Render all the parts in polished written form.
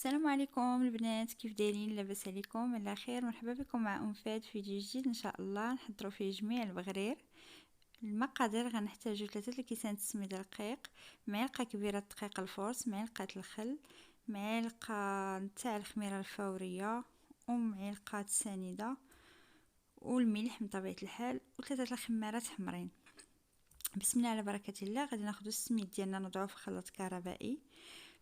السلام عليكم البنات، كيف دايرين؟ لاباس عليكم؟ على خير. مرحبا بكم مع فهد في فيديو جديد ان شاء الله. نحضروا فيه جميع البغرير. المقادير: غنحتاجو 3 كيسان السميد رقيق، معلقه كبيره دقيق الفورس، معلقه الخل، معلقه نتاع الخميره الفوريه، ومعلقه سنيده، والملح من طبيعه الحال، وثلاثه الخمارات حمرين. بسم الله على بركه الله. غادي ناخذ السميد ديالنا نضعوه في خلاط كهربائي.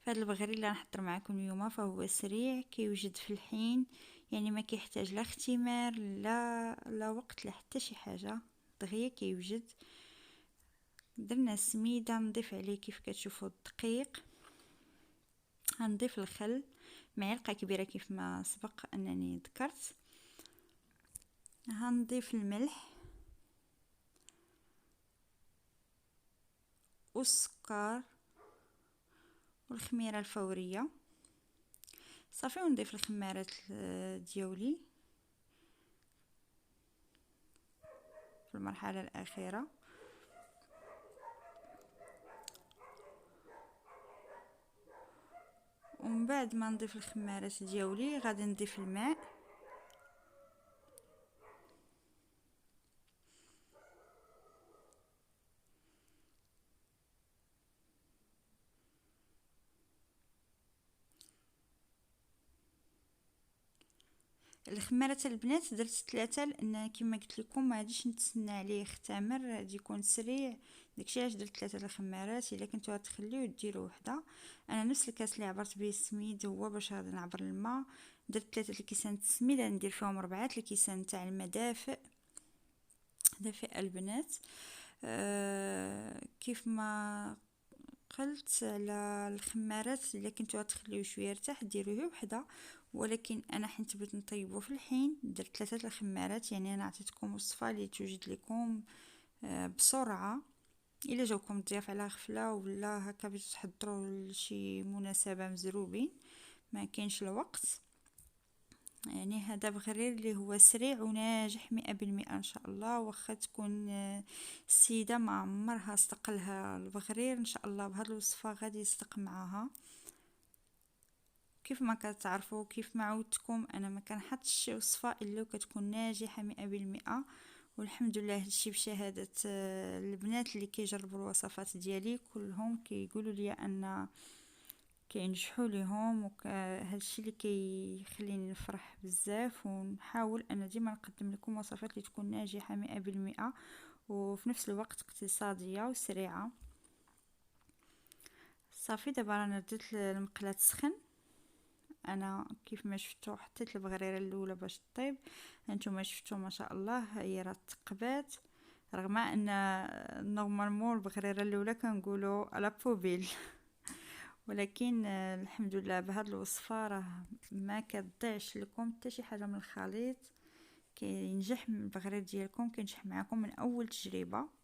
فهاد البغرير اللي غنحضر معكم اليوم فهو سريع، كيوجد في الحين، يعني ما كيحتاج لا اختمار لا وقت لا حتى شي حاجه، دغيا كيوجد. درنا السميده، نضيف عليه كيف كتشوفوا الدقيق، غنضيف الخل معلقه كبيره كيف ما سبق انني ذكرت، غنضيف الملح والسكر والخميره الفوريه صافي، ونضيف الخمارات ديالي في المرحله الاخيره. ومن بعد ما نضيف الخمارات ديالي غادي نضيف الماء، الخمارات البنات درت 3 لان كما قلت لكم ما غاديش نتسنى عليه يختمر، غادي يكون سريع، داكشي علاش درت 3 الخمارات. الا كنتو غتخليوه ديروا وحده. انا نفس الكاس اللي عبرت به السميد هو باش غادي نعبر الماء. درت 3 الكيسان السميد، ندير فيهم 4 الكيسان تاع الماء دافئ البنات. كيف ما قلت على الخمارات، الا كنتو غتخليوه شويه يرتاح ديروه وحده، ولكن انا حيت بغيت نطيبو في الحين درت 3 الخمارات. يعني انا عطيتكم وصفه اللي توجد لكم بسرعه. الا جاوكم ضياف على غفله ولا هكا باش تحضروا لشي مناسبه مزروبين ما كاينش الوقت، يعني هذا بغرير اللي هو سريع وناجح 100% ان شاء الله. واخا تكون السيده ما عمرها استقلها البغرير، ان شاء الله بهذه الوصفه غادي يصدق معاها. كيف ما كتعرفوا كيف ما عودتكم، انا ما كنحطش شي وصفه الا وكتكون ناجحه 100%. والحمد لله هادشي بشهاده البنات اللي كيجربوا الوصفات ديالي كلهم كيقولوا لي ان كينجحوا ليهم، هادشي اللي كيخليني نفرح بزاف. ونحاول انا ديما نقدم لكم وصفات اللي تكون ناجحه 100% وفي نفس الوقت اقتصاديه وسريعه. صافي دابا رانا درت المقله تسخن. انا كيف ما شفتوا حطيت البغريره الاولى باش طيب، هانتوما شفتوا ما شاء الله هي راه تقبات، رغم ان نورمالمون البغريره الاولى كنقولوا على بوبيل ولكن الحمد لله بهاد الوصفه راه ما كتضيعش لكم حتى شي حاجه من الخليط، كينجح البغرير ديالكم، كينجح معكم من اول تجربه.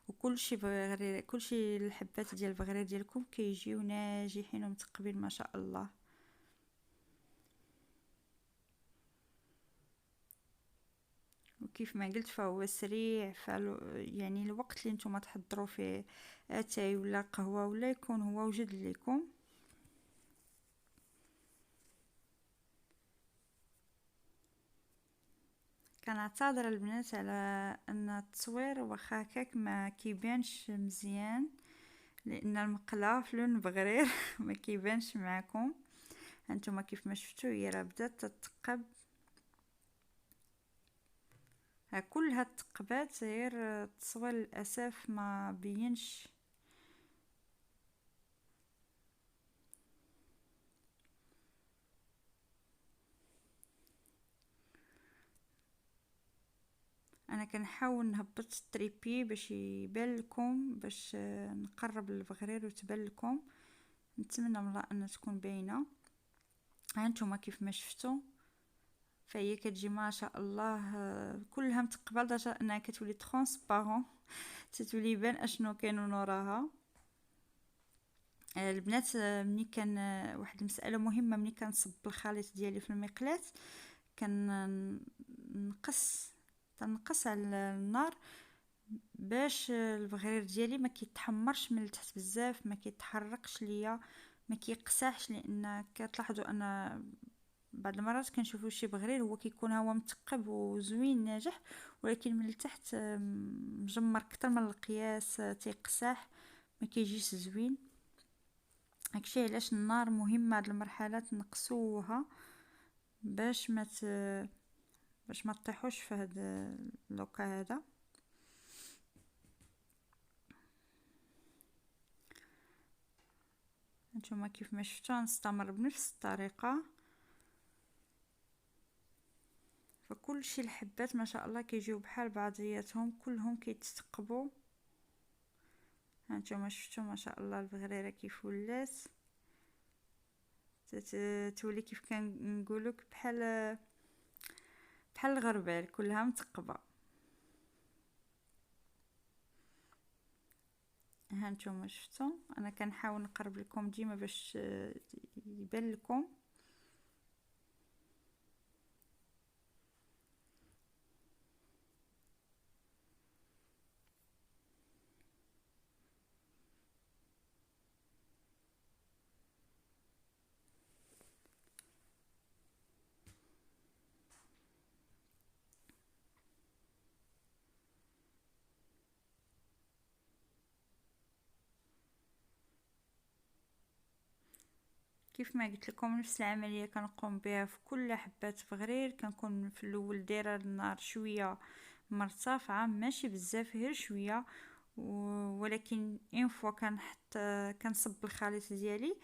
وكلشي بغرير كلشي الحبات ديال البغرير ديالكم كيجيو ناجحين ومتقبلين ما شاء الله. وكيف ما قلت فهو سريع، يعني الوقت اللي نتوما تحضروا فيه اتاي ولا قهوه ولا يكون هو وجد لكم. كنعتذر البنات على ان التصوير واخا هكاك ما كيبانش مزيان، لان المقله في لون بغرير ما كيبانش معكم. هانتوما كيف ما شفتوا هي راه بدات تتقب، كل هاد التقبات غير التصوير للاسف ما بينش. انا كنحاول نهبط التريبي باش يبان لكم، باش نقرب البغرير وتبان لكم. نتمنى من الله ان تكون باينه. هانتوما كيف ما شفتوا فهي كتجي ما شاء الله كلها متقبله لدرجه انها كتولي ترونسبارون، تتولي يبان اشنو كاين وراها. البنات ملي كان واحد المساله مهمه، ملي كنصب الخليط ديالي في المقلاة كنقص تنقص على النار باش البغرير ديالي ما كيتحمرش من التحت بزاف، ما كيتحرقش ليا ما كيقساحش، لان كتلاحظوا ان بعض المرات كنشوفوا شي بغرير هو كيكون هو متقب وزوين ناجح، ولكن من التحت مجمر اكثر من القياس، تيقساح، ما كيجيش زوين. هادشي علاش النار مهمه هاد المرحله تنقصوها باش ما تطيحوش في هاد اللوكا هذا. هانتوما كيف ما شفتوا نستمر بنفس الطريقه، فكل شي الحبات ما شاء الله كيجيو بحال بعضياتهم، كلهم كيتثقبوا. هانتوما شفتوا ما شاء الله البغريره كيف ولات، تولي كيف كنقولك بحال الغربال كلها متقبه. هانتوما شفتوا انا كنحاول نقرب لكم ديما باش يبان لكم. كيف ما قلت لكم نفس العمليه كنقوم بها في كل حبات بغرير. كنكون في الاول دايره النار شويه مرتفعه، ماشي بزاف غير شويه، ولكن اون فوا كنحط كنصب الخليط ديالي،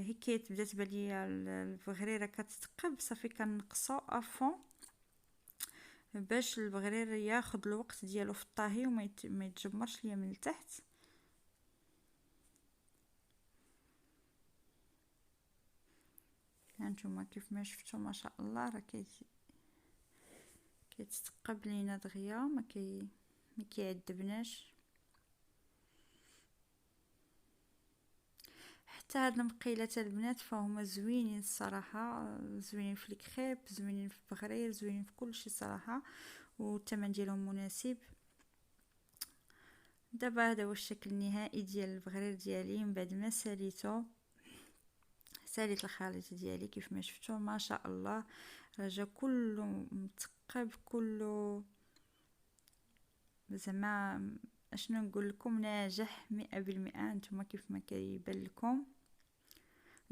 هيك تبدا تبان ليا البغريره كتثقب، صافي كنقصو افون باش البغرير ياخذ الوقت ديالو في الطهي وما يتجمرش ليا من التحت. هانتوما كيف ما شفتوا ما شاء الله راه كيتثقب لينا دغيا، ما كيعذبناش. حتى هاد المقيلات البنات فهما زوينين الصراحه، زوينين في الكريب، زوينين في البغرير، زوينين في كل شيء صراحه، والثمن ديالهم مناسب. دابا هذا هو الشكل النهائي ديال البغرير ديالي من بعد ما ساليت الخليط ديالي. كيف ما شفتوا ما شاء الله رجع كله متقب، كله زعما اشنو نقول لكم ناجح 100%. نتوما كيف ما كيبان لكم.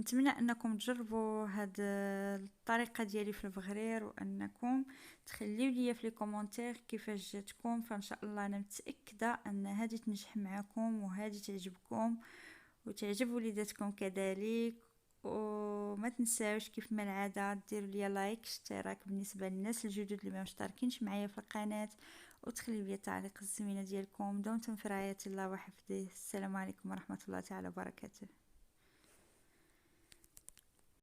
نتمنى انكم تجربوا هاد الطريقه ديالي في البغرير، وانكم تخليو لي في لي كومونتير كيفاش جاتكم، فان شاء الله انا متاكده ان هذه تنجح معكم وهذه تعجبكم وتعجب وليداتكم كذلك. وما تنساوش كيف ما العاده ديروا لي لايك اشتراك بالنسبه للناس الجدد اللي ما مشتركينش معايا في القناه، وتخليو لي التعليق الزوينه ديالكم. دمتم في رعايه الله وحفظه. السلام عليكم ورحمه الله تعالى وبركاته.